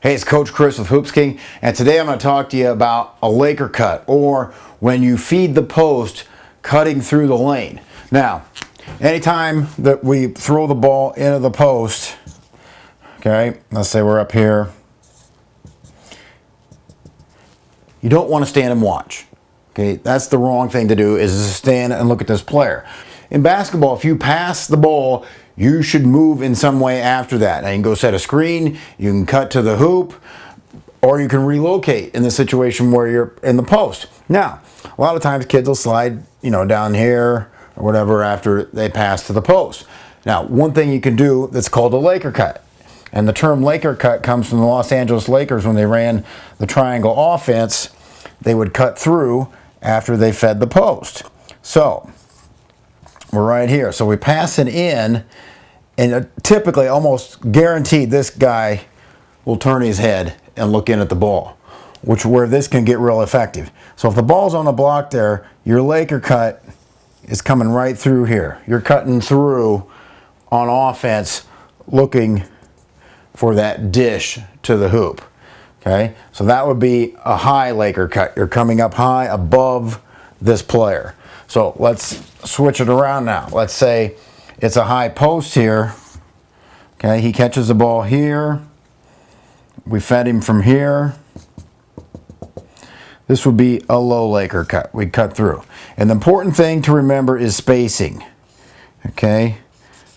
Hey, it's Coach Chris with Hoops King, and today I'm going to talk to you about a Laker cut, or when you feed the post, cutting through the lane. Now, anytime that we throw the ball into the post, okay, let's say we're up here, you don't want to stand and watch. Okay, that's the wrong thing to do, is to stand and look at this player. In basketball, if you pass the ball, you should move in some way after that. And you can go set a screen, you can cut to the hoop, or you can relocate in the situation where you're in the post. Now, a lot of times kids will slide, down here or whatever after they pass to the post. Now, one thing you can do that's called a Laker cut. And the term Laker cut comes from the Los Angeles Lakers when they ran the triangle offense. They would cut through after they fed the post. So, we're right here. So we pass it in, and typically, almost guaranteed, this guy will turn his head and look in at the ball, where this can get real effective. So if the ball's on the block there, your Laker cut is coming right through here. You're cutting through on offense, looking for that dish to the hoop. Okay, so that would be a high Laker cut. You're coming up high above this player. So let's switch it around now. Let's say it's a high post here. Okay, he catches the ball here. We fed him from here. This would be a low Laker cut. We cut through. And the important thing to remember is spacing. Okay,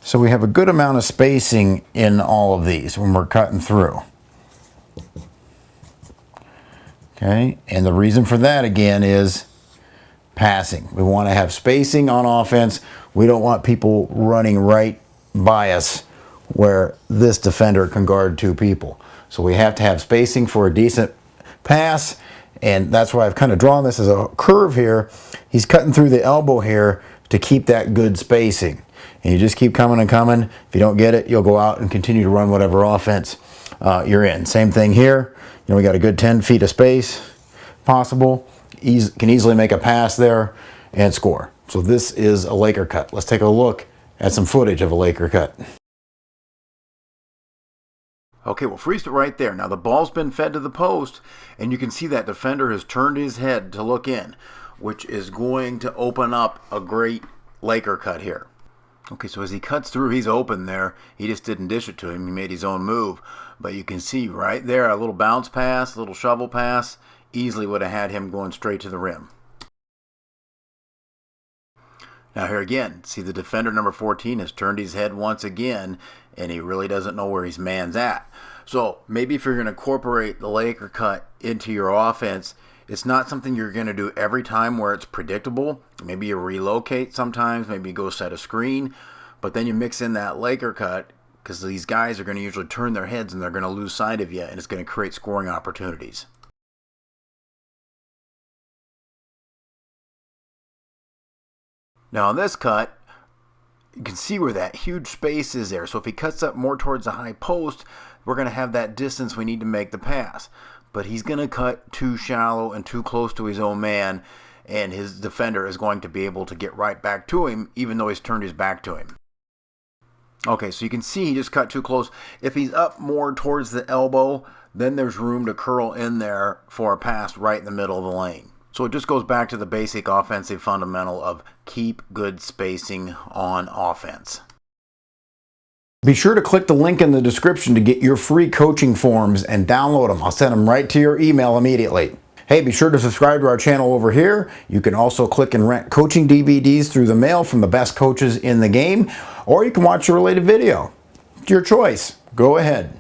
so we have a good amount of spacing in all of these when we're cutting through. Okay, and the reason for that again is passing. We want to have spacing on offense. We don't want people running right by us where this defender can guard two people. So we have to have spacing for a decent pass, and that's why I've kind of drawn this as a curve here. He's cutting through the elbow here to keep that good spacing. And you just keep coming and coming. If you don't get it, you'll go out and continue to run whatever offense you're in. Same thing here. We got a good 10 feet of space possible. Can easily make a pass there and score. So this is a Laker cut. Let's take a look at some footage of a Laker cut. Okay, we'll freeze it right there. Now the ball's been fed to the post, and you can see that defender has turned his head to look in, which is going to open up a great Laker cut here. Okay, so as he cuts through, he's open there. He just didn't dish it to him. He made his own move. But you can see right there, a little bounce pass, a little shovel pass, easily would have had him going straight to the rim. Now here again, see the defender number 14 has turned his head once again, and he really doesn't know where his man's at. So maybe if you're going to incorporate the Laker cut into your offense, it's not something you're going to do every time where it's predictable. Maybe you relocate sometimes, maybe you go set a screen, but then you mix in that Laker cut, because these guys are going to usually turn their heads and they're going to lose sight of you, and it's going to create scoring opportunities. Now on this cut, you can see where that huge space is there. So if he cuts up more towards the high post, we're going to have that distance we need to make the pass. But he's going to cut too shallow and too close to his own man, and his defender is going to be able to get right back to him, even though he's turned his back to him. Okay, so you can see he just cut too close. If he's up more towards the elbow, then there's room to curl in there for a pass right in the middle of the lane. So it just goes back to the basic offensive fundamental of keep good spacing on offense. Be sure to click the link in the description to get your free coaching forms and download them. I'll send them right to your email immediately. Hey, be sure to subscribe to our channel over here. You can also click and rent coaching DVDs through the mail from the best coaches in the game, or you can watch a related video. It's your choice. Go ahead.